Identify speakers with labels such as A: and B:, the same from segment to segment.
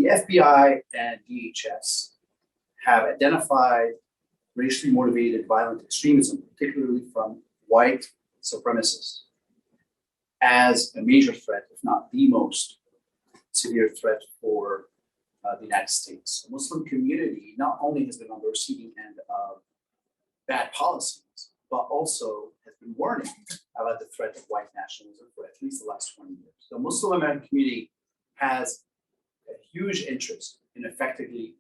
A: The FBI and DHS have identified racially motivated violent extremism, particularly from white supremacists, as a major threat, if not the most severe threat for the United States. The Muslim community not only has been on the receiving end of bad policies, but also has been warning about the threat of white nationalism for at least the last 20 years. The Muslim American community has a huge interest in effectively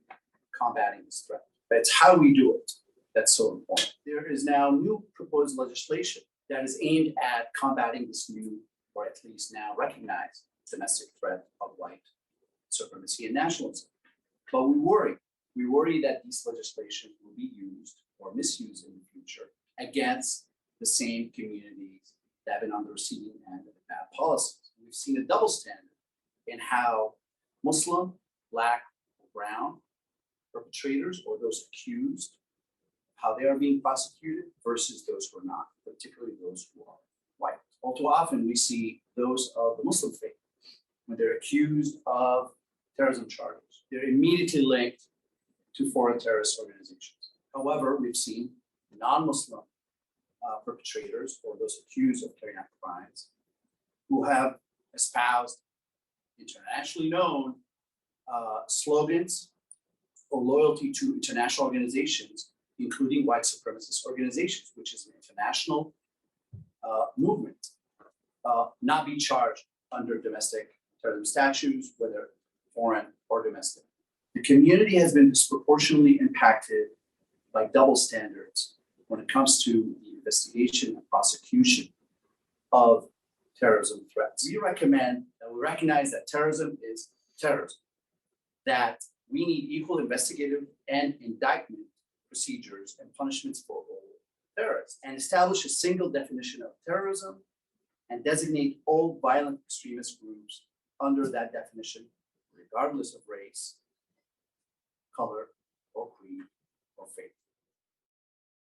A: combating this threat. But it's how we do it that's so important. There is now new proposed legislation that is aimed at combating this new, or at least now recognized, domestic threat of white supremacy and nationalism. But we worry that this legislation will be used or misused in the future against the same communities that have been on the receiving end of bad policies. We've seen a double standard in how Muslim, Black, or Brown perpetrators or those accused, how they are being prosecuted versus those who are not, particularly those who are white. All too often, we see those of the Muslim faith, when they're accused of terrorism charges, they're immediately linked to foreign terrorist organizations. However, we've seen non-Muslim perpetrators or those accused of carrying out crimes who have espoused internationally known slogans or loyalty to international organizations, including white supremacist organizations, which is an international movement, not be charged under domestic terrorism statutes, whether foreign or domestic. The community has been disproportionately impacted by double standards when it comes to the investigation and prosecution of terrorism threats. We recommend that we recognize that terrorism is terrorism, that we need equal investigative and indictment procedures and punishments for all terrorists, and establish a single definition of terrorism and designate all violent extremist groups under that definition, regardless of race, color, or creed, or faith.